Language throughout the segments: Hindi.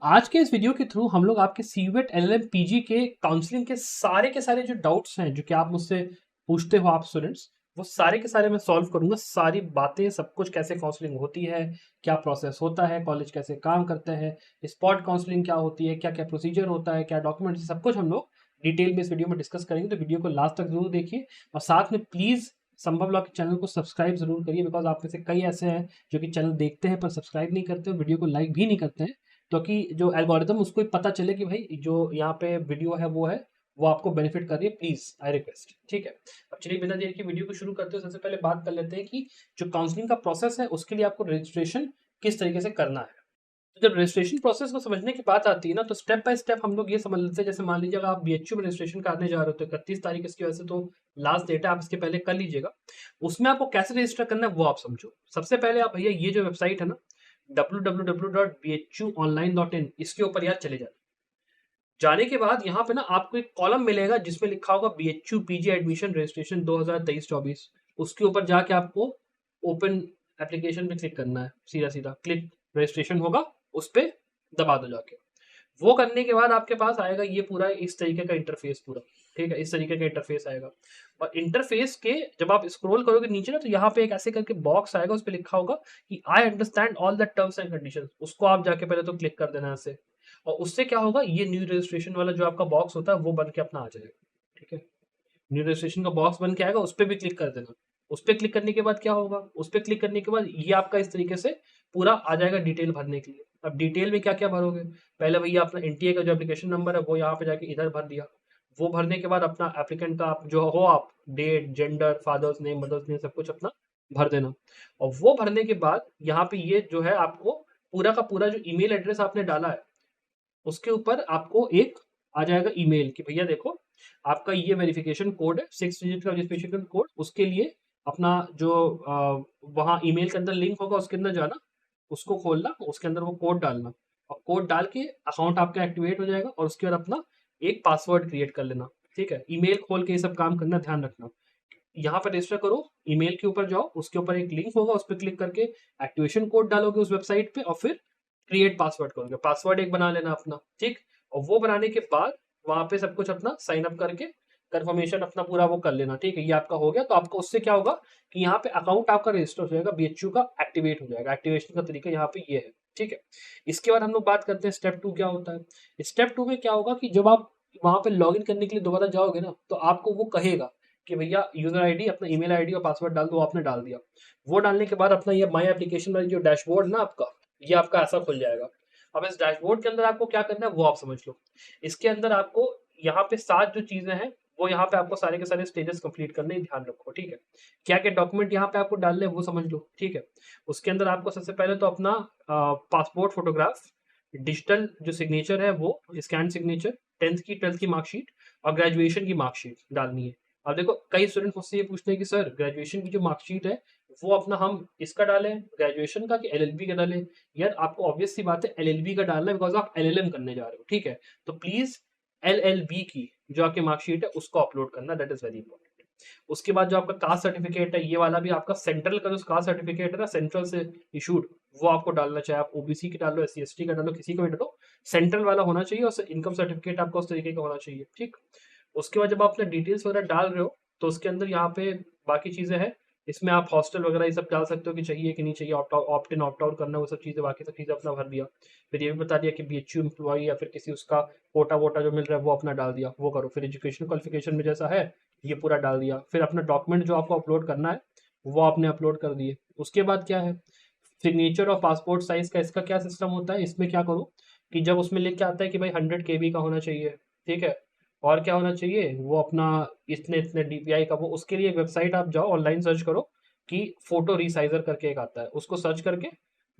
आज के इस वीडियो के थ्रू हम लोग आपके सीवेट एलएलएम पीजी के काउंसलिंग के सारे जो डाउट्स हैं जो कि आप मुझसे पूछते हो आप स्टूडेंट्स, वो सारे के सारे मैं सॉल्व करूंगा। सारी बातें सब कुछ, कैसे काउंसलिंग होती है, क्या प्रोसेस होता है, कॉलेज कैसे काम करते हैं, स्पॉट काउंसलिंग क्या होती है, क्या क्या प्रोसीजर होता है, क्या डॉक्यूमेंट्स, सब कुछ हम लोग डिटेल में इस वीडियो में डिस्कस करेंगे। तो वीडियो को लास्ट तक जरूर देखिए और साथ में प्लीज संभव लॉ के चैनल को सब्सक्राइब जरूर करिए, बिकॉज आप में से कई ऐसे हैं जो कि चैनल देखते हैं पर सब्सक्राइब नहीं करते, वीडियो को लाइक भी नहीं करते हैं। क्योंकि जो एल्गोरिदम उसको ही पता चले कि भाई जो यहाँ पे वीडियो है वो आपको बेनिफिट कर रही है। प्लीज आई रिक्वेस्ट, ठीक है। अब चलिए बिना देर की वीडियो को शुरू करते हैं। सबसे पहले बात कर लेते हैं कि जो काउंसलिंग का प्रोसेस है उसके लिए आपको रजिस्ट्रेशन किस तरीके से करना है। तो जब रजिस्ट्रेशन प्रोसेस को समझने की बात आती है ना, तो स्टेप बाय स्टेप हम लोग ये समझ लेते हैं। जैसे मान लीजिए अगर आप बीएचयू में रजिस्ट्रेशन करने जा रहे हो तो 31 तारीख इसकी वजह से तो लास्ट डेट है, आप इसके पहले कर लीजिएगा। उसमें आपको कैसे रजिस्टर करना है वो आप समझो। सबसे पहले आप भैया ये जो वेबसाइट है ना www.bhuonline.in, इसके ऊपर यार चले जाए। जाने के बाद यहाँ पे ना आपको एक कॉलम मिलेगा जिसमें लिखा होगा बीएचयू पीजी एडमिशन रजिस्ट्रेशन 2023-24। उसके ऊपर जाके आपको ओपन एप्लीकेशन पे क्लिक करना है। सीधा सीधा क्लिक रजिस्ट्रेशन होगा, उस पर दबा दो जाके। वो करने के बाद आपके पास आएगा ये पूरा इस तरीके का इंटरफेस पूरा, ठीक है। इस तरीके का इंटरफेस आएगा और इंटरफेस के जब आप स्क्रॉल करोगे नीचे ना, तो यहाँ पे एक ऐसे करके बॉक्स आएगा, उस पर लिखा होगा कि I understand all the terms and conditions. उसको आप जाके पहले तो क्लिक कर देना ऐसे, और उससे क्या होगा, ये न्यू रजिस्ट्रेशन वाला जो आपका बॉक्स होता है वो बन के अपना आ जाएगा, ठीक है। न्यू रजिस्ट्रेशन का बॉक्स बन के आएगा, उस पर भी क्लिक कर देना। उस पर क्लिक करने के बाद क्या होगा, उस पर क्लिक करने के बाद ये आपका इस तरीके से पूरा आ जाएगा डिटेल भरने के लिए। अब डिटेल में क्या क्या भरोगे, पहले भैया अपना एनटीए का जो एप्लीकेशन नंबर है वो यहाँ पे जाके इधर भर दिया। वो भरने के बाद अपना एप्लीकेंट का आप जो हो, आप date, gender, father's name, mother's name, सब कुछ अपना भर देना। और वो भरने के बाद यहाँ पे ये जो है आपको पूरा का पूरा जो ईमेल एड्रेस आपने डाला है उसके ऊपर आपको एक आ जाएगा ईमेल कि भैया देखो आपका ये वेरिफिकेशन कोड है, 6 डिजिट का वेरिफिकेशन कोड। उसके लिए अपना जो वहाँ ईमेल के अंदर लिंक होगा उसके अंदर जाना, उसको खोलना, उसके अंदर वो कोड डालना, और कोड डाल के अकाउंट आपका एक्टिवेट हो जाएगा। और उसके बाद अपना एक पासवर्ड क्रिएट कर लेना, ठीक है। ईमेल खोल के ये सब काम करना, ध्यान रखना। यहाँ पर रजिस्टर करो, ईमेल के ऊपर जाओ, उसके ऊपर एक लिंक होगा, उस पर क्लिक करके एक्टिवेशन कोड डालोगे उस वेबसाइट पे, और फिर क्रिएट पासवर्ड करोगे। पासवर्ड एक बना लेना अपना, ठीक। और वो बनाने के बाद वहां पे सब कुछ अपना साइन अप करके कंफर्मेशन अपना पूरा वो कर लेना, ठीक है। ये आपका हो गया। तो आपको उससे क्या होगा कि यहाँ पे अकाउंट आपका रजिस्टर हो जाएगा, बीएचयू का एक्टिवेट हो जाएगा। एक्टिवेशन का तरीका यहाँ पे ये है, ठीक है। इसके बाद हम लोग बात करते हैं स्टेप 2 क्या होता है। स्टेप 2 में क्या होगा कि जब आप वहां पे लॉग इन करने के लिए दोबारा जाओगे ना, तो आपको वो कहेगा कि भैया यूजर आईडी, अपना ईमेल आईडी और पासवर्ड डाल दो। आपने डाल दिया। वो डालने के बाद अपना ये माई एप्लीकेशन वाली जो डैशबोर्ड ना आपका, ये आपका ऐसा खुल जाएगा। अब इस डैशबोर्ड के अंदर आपको क्या करना है वो आप समझ लो। इसके अंदर आपको यहाँ पे 7 जो चीजें हैं वो यहाँ पे आपको सारे के सारे स्टेजेस कंप्लीट करने हैं, ध्यान रखो, ठीक है। क्या क्या डॉक्यूमेंट यहाँ पे आपको डालने हैं वो समझ लो, ठीक है। उसके अंदर आपको सबसे पहले तो अपना पासपोर्ट फोटोग्राफ, डिजिटल जो सिग्नेचर है वो स्कैन सिग्नेचर, 10th की 12th की मार्कशीट और ग्रेजुएशन की मार्कशीट डालनी है। अब देखो कई स्टूडेंट मुझसे ये पूछते हैं कि सर ग्रेजुएशन की जो मार्कशीट है वो अपना हम इसका डालें ग्रेजुएशन का कि एलएलबी का डालें। यार आपको ऑब्वियस सी बात है एलएलबी का डालना है, बिकॉज आप एलएलएम करने जा रहे हो, ठीक है। तो प्लीज एलएलबी की जो आपकी मार्कशीट है उसको अपलोड करना, दैट इज वेरी इंपॉर्टेंट। उसके बाद जो आपका कास्ट सर्टिफिकेट है, ये वाला भी आपका सेंट्रल का जो कास्ट सर्टिफिकेट है ना, सेंट्रल से इशूड, वो आपको डालना चाहिए। आप ओबीसी की डालो, एससी एसटी का डालो, किसी का भी डालो, सेंट्रल वाला होना चाहिए। और इनकम सर्टिफिकेट आपका उस तरीके का होना चाहिए, ठीक। उसके बाद जब आप अपने डिटेल्स वगैरह डाल रहे हो तो उसके अंदर यहाँ पे बाकी चीजें हैं। इसमें आप हॉस्टल वगैरह ये सब डाल सकते हो कि चाहिए कि नहीं चाहिए, ऑप्ट इन ऑप्ट आउट करना, वो सब चीजें, बाकी सब चीजें अपना भर दिया। फिर ये भी बता दिया कि बीएचयू एम्प्लॉय या फिर किसी उसका कोटा वोटा जो मिल रहा है वो अपना डाल दिया, वो करो। फिर एजुकेशन क्वालिफिकेशन में जैसा है ये पूरा डाल दिया। फिर अपना डॉक्यूमेंट जो आपको अपलोड करना है वो आपने अपलोड कर दिए। उसके बाद क्या है, सिग्नेचर और पासपोर्ट साइज का इसका क्या सिस्टम होता है। इसमें क्या करो कि जब उसमें लिख के आता है कि भाई 100 KB का होना चाहिए, ठीक है, और क्या होना चाहिए वो अपना इतने इतने डीपीआई का, वो उसके लिए एक वेबसाइट आप जाओ, ऑनलाइन सर्च करो कि फोटो रिसाइजर करके एक आता है, उसको सर्च करके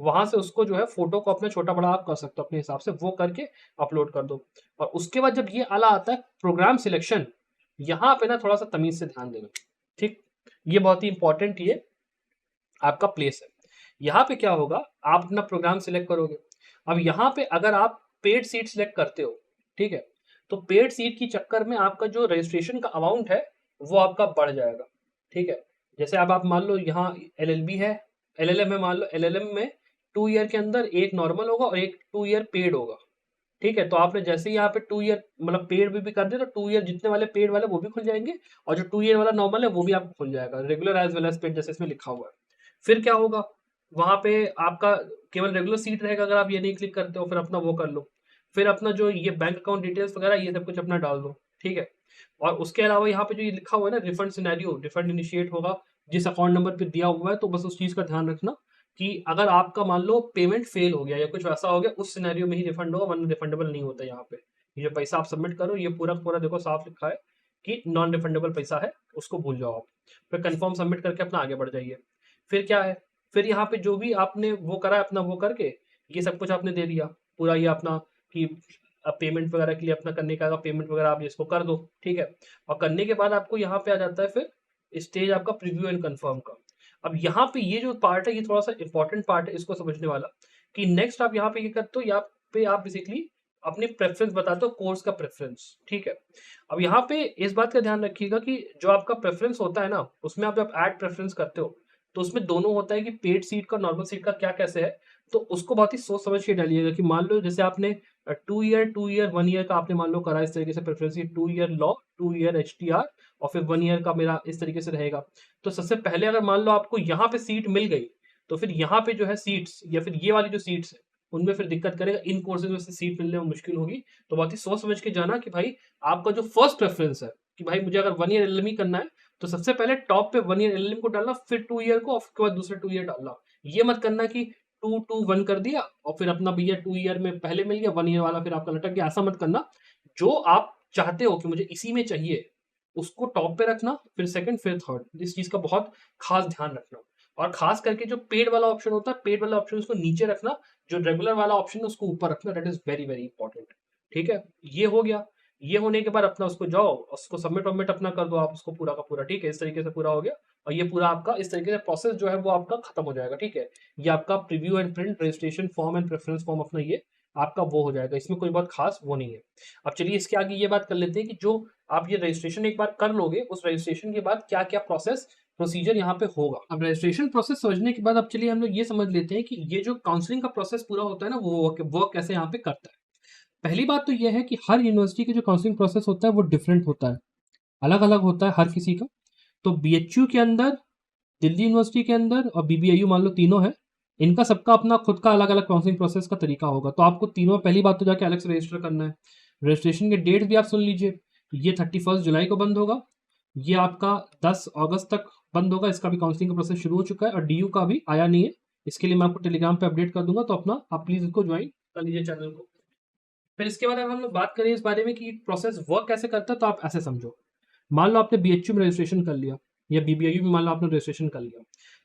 वहां से उसको जो है फोटो को अपने छोटा बड़ा आप कर सकते हो अपने हिसाब से, वो करके अपलोड कर दो। और उसके बाद जब ये आला आता है प्रोग्राम सिलेक्शन, यहाँ पे ना थोड़ा सा तमीज से ध्यान देना, ठीक। ये बहुत ही इंपॉर्टेंट ये आपका प्लेस है। यहाँ पे क्या होगा, आप अपना प्रोग्राम सिलेक्ट करोगे। अब यहाँ पे अगर आप पेड सीट सिलेक्ट करते हो, ठीक है, तो पेड सीट की चक्कर में आपका जो रजिस्ट्रेशन का अमाउंट है वो आपका बढ़ जाएगा, ठीक है। जैसे अब आप मान लो यहाँ एलएलबी है, एलएलएम है, मान लो एलएलएम में 2 ईयर के अंदर एक नॉर्मल होगा और एक 2 ईयर पेड होगा, ठीक है, तो आपने जैसे ही यहाँ पे 2 ईयर मतलब पेड भी कर दिया, तो 2 ईयर जितने वाले पेड वाले वो भी खुल जाएंगे, और जो 2 ईयर वाला नॉर्मल है वो भी आपको खुल जाएगा, regular as well as paid जैसे इसमें लिखा हुआ है। फिर क्या होगा, वहां पे आपका केवल रेगुलर सीट रहेगा, अगर आप ये नहीं क्लिक करते हो फिर अपना वो कर लो, फिर अपना जो ये बैंक अकाउंट डिटेल्स वगैरह ये सब कुछ अपना डाल दो, ठीक है। और उसके अलावा यहाँ पे जो ये लिखा हुआ है ना रिफंड सिनेरियो, रिफंड इनिशिएट होगा जिस अकाउंट नंबर पे दिया हुआ है, तो बस उस चीज का ध्यान रखना कि अगर आपका मान लो पेमेंट फेल हो गया या कुछ वैसा हो गया, उस सिनेरियो में ही रिफंड होगा, वरना रिफंडेबल नहीं होता। यहाँ पे ये जो पैसा आप सबमिट करो ये पूरा पूरा देखो साफ लिखा है कि नॉन रिफंडेबल पैसा है, उसको भूल जाओ आप। फिर कंफर्म सबमिट करके अपना आगे बढ़ जाइए। फिर क्या है, फिर यहाँ पे जो भी आपने वो करा है अपना वो करके ये सब कुछ आपने दे दिया पूरा, ये अपना कि पेमेंट वगैरह के लिए अपना करने का पेमेंट वगैरह आप इसको कर दो, ठीक है। और करने के बाद आपको यहाँ पे आ जाता है फिर स्टेज आपका प्रीव्यू एंड कंफर्म का। अब यहाँ पे ये जो पार्ट है ये थोड़ा सा इंपॉर्टेंट पार्ट है इसको समझने वाला, कि नेक्स्ट आप यहाँ पे ये करते हो, यहाँ पे आप बेसिकली अपने प्रेफरेंस बताते हो, कोर्स का प्रेफरेंस, ठीक है। अब यहाँ पे इस बात का ध्यान रखिएगा कि जो आपका प्रेफरेंस होता है ना, उसमें आप जब ऐड प्रेफरेंस करते हो तो उसमें दोनों होता है कि पेड सीट का नॉर्मल सीट का क्या कैसे है, तो उसको बहुत ही सोच समझ के डालिएगा। कि मान लो जैसे आपने 2 ईयर 1 ईयर का आपने मान लो करा इस तरीके से preference, 2 year law 2 year HTR और फिर 1 ईयर का मेरा इस तरीके से रहेगा। तो सबसे पहले अगर मान लो आपको यहाँ पे सीट मिल गई, तो फिर यहाँ पे जो है सीट्स या फिर ये वाली जो सीट्स है उनमें फिर दिक्कत करेगा, इन कोर्सेज में से सीट मिलने में मुश्किल होगी। तो बहुत ही सोच समझ के जाना कि भाई आपका जो फर्स्ट प्रेफरेंस है कि भाई मुझे अगर 1 ईयर LLM करना है, तो सबसे पहले टॉप पे 1 ईयर LLM को डालना, फिर 2 ईयर को, और उसके बाद दूसरे 2 ईयर डालना। ये मत करना कि 2-2-1 कर दिया और फिर अपना भैया 2 ईयर में पहले मिल गया, 1 ईयर वाला फिर आपका लटक गया, ऐसा मत करना। जो आप चाहते हो कि मुझे इसी में चाहिए उसको टॉप पे रखना, फिर सेकंड फिर थर्ड, इस चीज का बहुत खास ध्यान रखना। और खास करके जो पेड वाला ऑप्शन होता है, पेड वाला ऑप्शन उसको नीचे रखना, जो रेगुलर वाला ऑप्शन है उसको ऊपर रखना, that is very very important, ठीक है। ये हो गया, ये होने के बाद अपना उसको जाओ उसको सबमिट वमिट अपना कर दो आप उसको पूरा का पूरा, ठीक है। इस तरीके से पूरा हो गया और ये पूरा आपका इस तरीके से प्रोसेस जो है वो आपका खत्म हो जाएगा, ठीक है। ये आपका preview and print registration form and preference form अपना ये आपका वो हो जाएगा, इसमें कोई बहुत खास वो नहीं है। अब चलिए इसके आगे ये बात कर लेते हैं कि जो आप ये रजिस्ट्रेशन एक बार कर लोगे, उस रजिस्ट्रेशन के बाद क्या क्या प्रोसेस प्रोसीजर यहाँ पे होगा। अब रजिस्ट्रेशन प्रोसेस समझने के बाद अब चलिए हम लोग ये समझ लेते हैं कि ये जो काउंसलिंग का प्रोसेस पूरा होता है ना वो वर्क कैसे यहाँ पे करता है। पहली बात तो ये है कि हर यूनिवर्सिटी के जो काउंसलिंग प्रोसेस होता है वो डिफरेंट होता है, अलग अलग होता है हर किसी का। तो BHU के अंदर, दिल्ली यूनिवर्सिटी के अंदर और BBIU मान लो तीनों है, इनका सबका अपना खुद का अलग अलग काउंसलिंग प्रोसेस का तरीका होगा। तो आपको तीनों पहली बात तो जाके अलग से रजिस्टर करना है। रजिस्ट्रेशन के डेट भी आप सुन लीजिए, ये 31 जुलाई को बंद होगा, ये आपका 10 अगस्त तक बंद होगा, इसका भी काउंसलिंग का प्रोसेस शुरू हो चुका है। और DU का भी आया नहीं है, इसके लिए मैं आपको टेलीग्राम पे अपडेट कर दूंगा, तो अपना आप प्लीज इसको ज्वाइन कर लीजिए चैनल को। फिर इसके बाद अगर हम लोग बात करें इस बारे में कि प्रोसेस वर्क कैसे करता है, तो आप ऐसे समझो, मान लो आपने BHU में रजिस्ट्रेशन कर लिया या BBIU में मान लो आपने रजिस्ट्रेशन कर लिया।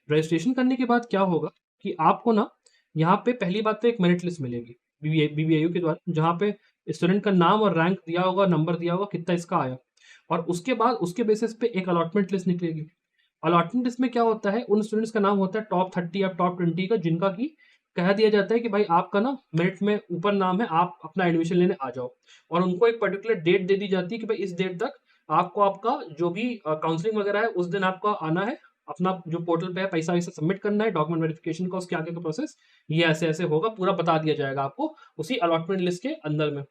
रजिस्ट्रेशन करने के बाद क्या होगा कि आपको ना यहाँ पे पहली बात तो एक मेरिट लिस्ट मिलेगी BBIU के द्वारा, जहाँ पे स्टूडेंट का नाम और रैंक दिया होगा, नंबर दिया होगा, कितना इसका आया। और उसके बाद उसके बेसिस पे एक अलॉटमेंट लिस्ट निकलेगी। अलॉटमेंट लिस्ट में क्या होता है, उन स्टूडेंट्स का नाम होता है टॉप 30 या टॉप 20 का, जिनका की कह दिया जाता है कि भाई आपका ना मेरिट में ऊपर नाम है, आप अपना एडमिशन लेने आ जाओ। और उनको एक पर्टिकुलर डेट दे दी जाती है कि भाई इस डेट तक आपको आपका जो भी काउंसलिंग वगैरह है उस दिन आपका आना है, अपना जो पोर्टल पे है पैसा वैसा सबमिट करना है, डॉक्यूमेंट वेरिफिकेशन का, उसके आगे का प्रोसेस ये ऐसे ऐसे होगा, पूरा बता दिया जाएगा आपको उसी अलॉटमेंट लिस्ट के अंदर में।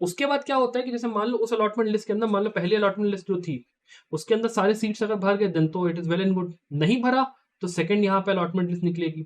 उसके बाद क्या होता है कि जैसे मान लो उस अलॉटमेंट लिस्ट के अंदर, मान लो पहली अलॉटमेंट लिस्ट जो थी उसके अंदर सारे सीट्स अगर भर गए देन तो it is well and good, नहीं भरा तो सेकंड यहाँ पे अलॉटमेंट लिस्ट निकलेगी,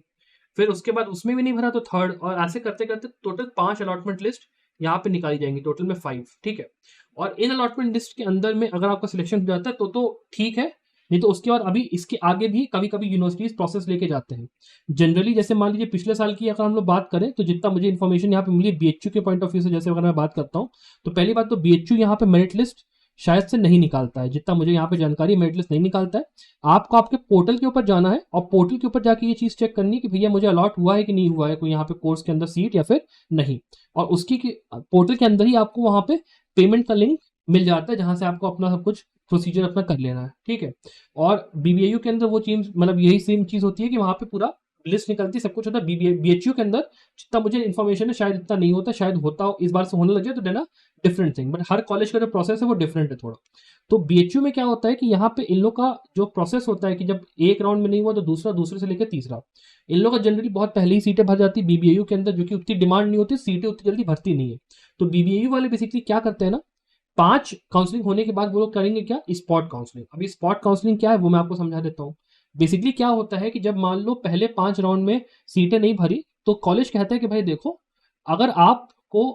फिर उसके बाद उसमें भी नहीं भरा तो थर्ड, और ऐसे करते करते टोटल 5 अलॉटमेंट लिस्ट यहाँ पे निकाली जाएंगी, टोटल में 5, ठीक है। और इन अलॉटमेंट लिस्ट के अंदर में अगर आपका सिलेक्शन हो जाता है तो ठीक है, नहीं तो उसके बाद अभी इसके आगे भी कभी कभी यूनिवर्सिटीज प्रोसेस लेके जाते हैं। जनरली जैसे मान लीजिए पिछले साल की अगर हम लोग बात करें, तो जितना मुझे इन्फॉर्मेशन यहाँ पे मिली BHU के पॉइंट ऑफ व्यू से, जैसे अगर मैं बात करता हूँ, तो पहली बात तो BHU यहाँ पे मेरिट लिस्ट शायद से नहीं निकालता है, जितना मुझे यहाँ पे जानकारी, मेरिट लिस्ट नहीं निकालता है। आपको आपके पोर्टल के ऊपर जाना है और पोर्टल के ऊपर जाके ये चीज चेक करनी है कि भैया मुझे अलॉट हुआ है कि नहीं हुआ है कोई यहाँ पे कोर्स के अंदर सीट या फिर नहीं। और उसकी पोर्टल के अंदर ही आपको वहां पे पेमेंट का लिंक मिल जाता है, जहां से आपको अपना सब कुछ प्रोसीजर अपना कर लेना है, ठीक है। और BBIU के अंदर वो चीज मतलब यही सेम चीज होती है कि वहां पे पूरा लिस्ट निकलती, सब कुछ होता है। बीएचयू के अंदर जितना मुझे इन्फॉर्मेशन है शायद इतना नहीं होता, शायद होता हो, इस बार से होने लग जाए तो देना different thing, but her college का जो प्रोसेस है वो डिफरेंट है थोड़ा। तो बीएचयू में क्या होता है कि यहाँ पे इन लोग का जो प्रोसेस होता है कि जब एक राउंड में नहीं हुआ तो दूसरा, दूसरे से लेकर तीसरा, इन लोग का जनरली बहुत पहले ही सीटें भर जाती है बीबीएयू के अंदर, जो कि उतनी डिमांड नहीं होती, सीटें उतनी जल्दी भरती नहीं है। तो बीबीएयू वाले बेसिकली क्या करते हैं ना, 5 काउंसलिंग होने के बाद वो लोग करेंगे क्या, स्पॉट काउंसलिंग। अभी स्पॉट काउंसलिंग क्या है वो मैं आपको समझा देता हूँ। बेसिकली क्या होता है कि जब मान लो पहले 5 राउंड में सीटें नहीं भरी, तो कॉलेज कहता है कि भाई देखो, अगर आपको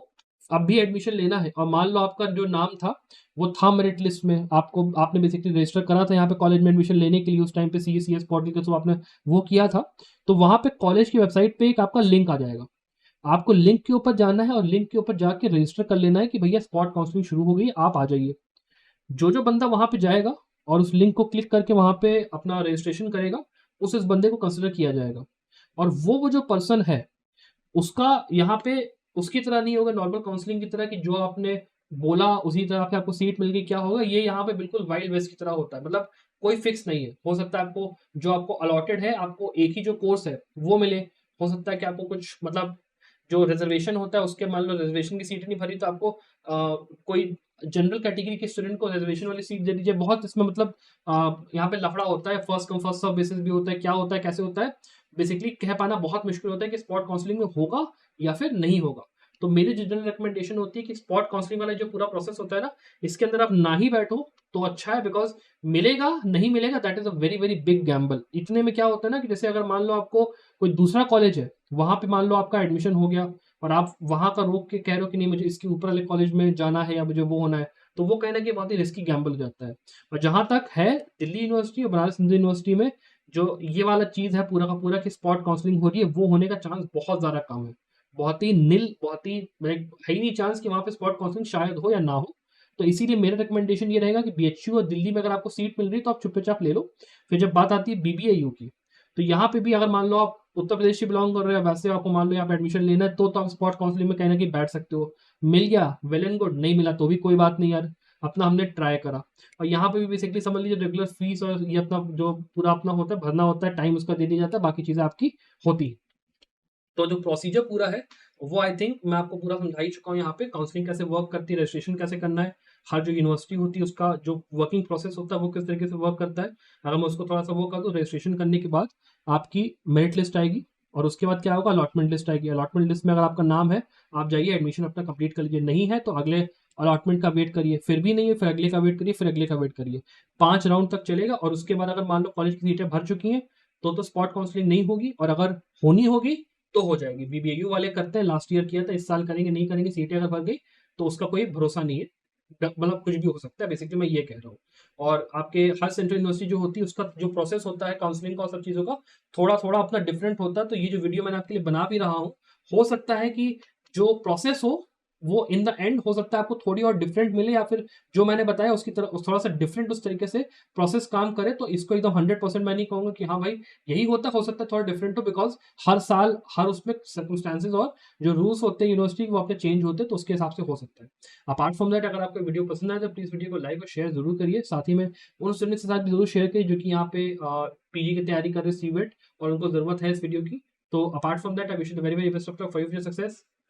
अब भी एडमिशन लेना है और मान लो आपका जो नाम था वो था मेरिट लिस्ट में, आपको आपने बेसिकली रजिस्टर करा था यहाँ पे कॉलेज में एडमिशन लेने के लिए, उस टाइम पे सीएस पोर्टल के थ्रू आपने वो किया था, तो वहां पे कॉलेज की वेबसाइट पे एक आपका लिंक आ जाएगा। आपको लिंक के ऊपर जाना है और लिंक के ऊपर जाके रजिस्टर कर लेना है कि भैया स्पॉट काउंसलिंग शुरू हो गई, आप आ जाइए। जो जो बंदा वहां पे जाएगा और उस लिंक को क्लिक करके वहां पे अपना रजिस्ट्रेशन करेगा, उस बंदे को कंसिडर किया जाएगा। और वो जो पर्सन है उसका यहाँ पे उसकी तरह नहीं होगा नॉर्मल काउंसलिंग की तरह कि जो आपने बोला उसी तरह के आपको सीट मिल गई, क्या होगा ये यहाँ पे बिल्कुल वाइल्ड वेस्ट की तरह होता है, मतलब कोई फिक्स नहीं है। हो सकता है आपको जो आपको अलॉटेड है, आपको एक ही जो कोर्स है वो मिले, हो सकता है कि आपको कुछ मतलब जो रिजर्वेशन होता है उसके मान लो रिजर्वेशन की सीट नहीं भरी तो आपको कोई जनरल कैटेगरी के स्टूडेंट को रिजर्वेशन वाली सीट दे दीजिए। बहुत इसमें मतलब यहाँ पे लफड़ा होता है, first come first serve basis भी होता है, क्या होता है कैसे होता है, बेसिकली कह पाना बहुत मुश्किल होता है कि स्पॉट काउंसलिंग में होगा या फिर नहीं होगा। तो मेरी जनरल रिकमेंडेशन होती है कि स्पॉट काउंसलिंग वाला जो पूरा प्रोसेस होता है ना, इसके अंदर आप ना ही बैठो तो अच्छा है, बिकॉज मिलेगा नहीं मिलेगा that is a very very big Gamble. इतने में क्या होता है ना कि जैसे अगर मान लो आपको कोई दूसरा कॉलेज है, वहां पे मान लो आपका एडमिशन हो गया और आप वहां का रोक के कह रहे हो कि नहीं मुझे इसके ऊपर वाले कॉलेज में जाना है या मुझे वो होना है, तो वो कहना कि बहुत ही रिस्की गैम्बल हो जाता है। और जहां तक है दिल्ली यूनिवर्सिटी और बनारस हिंदू यूनिवर्सिटी में जो ये वाला चीज है पूरा का पूरा कि स्पॉट काउंसलिंग हो रही है, वो होने का चांस बहुत ज्यादा कम है, बहुत ही नील, बहुत ही है ही नहीं चांस कि वहां पे स्पॉट काउंसलिंग शायद हो या ना हो। तो इसीलिए मेरा रिकमेंडेशन ये रहेगा कि बीएचयू और दिल्ली में अगर आपको सीट मिल रही है तो आप चुपचाप ले लो। फिर जब बात आती है बीबीएयू की, तो यहाँ पे भी अगर मान लो आप उत्तर प्रदेश से बिलोंग कर रहे हो, वैसे आपको मान लो यहाँ पे एडमिशन लेना है, तो आप स्पॉट काउंसलिंग में कहीं ना कहीं बैठ सकते हो। मिल गया वेल एंड गुड, नहीं मिला तो भी कोई बात नहीं यार, अपना हमने ट्राई करा। और यहाँ पे भी बेसिकली समझ लीजिए रेगुलर फीस और ये अपना जो पूरा अपना होता है भरना होता है, टाइम उसका दे दिया जाता है, बाकी चीजें आपकी होती है। तो जो प्रोसीजर पूरा है वो आई थिंक मैं आपको पूरा समझा ही चुका हूँ। यहाँ पे काउंसलिंग कैसे वर्क करती है, रजिस्ट्रेशन कैसे करना है, हर जो यूनिवर्सिटी होती है उसका जो वर्किंग प्रोसेस होता है वो किस तरीके से वर्क करता है। अगर मैं उसको थोड़ा सा वो कर दूँ, रजिस्ट्रेशन करने के बाद आपकी मेरिट लिस्ट आएगी और उसके बाद क्या होगा, अलॉटमेंट लिस्ट आएगी। अलॉटमेंट लिस्ट में अगर आपका नाम है, आप जाइए एडमिशन अपना कंप्लीट कर लीजिए, नहीं है तो अगले अलॉटमेंट का वेट करिए, फिर भी नहीं है फिर अगले का वेट करिए, फिर अगले का वेट करिए। 5 राउंड तक चलेगा और उसके बाद अगर मान लो कॉलेज की सीटें भर चुकी हैं तो स्पॉट काउंसलिंग नहीं होगी, और अगर होनी होगी तो हो जाएगी। बीबीएयू वाले करते हैं, लास्ट ईयर किया था, इस साल करेंगे नहीं करेंगे, सीटें अगर भर गई तो उसका कोई भरोसा नहीं है, मतलब कुछ भी हो सकता है, बेसिकली मैं ये कह रहा हूँ। और आपके हर सेंट्रल यूनिवर्सिटी जो होती है उसका जो प्रोसेस होता है काउंसलिंग का और सब चीज़ों का थोड़ा थोड़ा अपना डिफरेंट होता है। तो ये जो वीडियो मैंने आपके लिए बना भी रहा हूँ, हो सकता है कि जो प्रोसेस हो वो इन द एंड हो सकता है आपको थोड़ी और डिफरेंट मिले, या फिर जो मैंने बताया उसकी तरह थोड़ा सा डिफरेंट उस तरीके से प्रोसेस काम करे। तो इसको एकदम 100% मैं नहीं कहूंगा कि हाँ भाई यही होता, हो सकता है थोड़ा डिफरेंट हो, बिकॉज हर साल हर उसमें सर्कमस्टांसेस और जो रूल्स होते हैं यूनिवर्सिटी वो अपने चेंज होते हैं, तो उसके हिसाब से हो सकता है। अपार्ट फ्रॉम दैट अगर आपको वीडियो पसंद आए तो प्लीज वीडियो को लाइक और शेयर जरूर करिए, साथ ही में उन स्टूडेंट्स के साथ भी जरूर शेयर करिए जो कि यहाँ पे पीजी की तैयारी कर रहे हैं सीवेट और उनको जरूरत है इस वीडियो की। तो apart from that I wish you the very very best of luck for your success.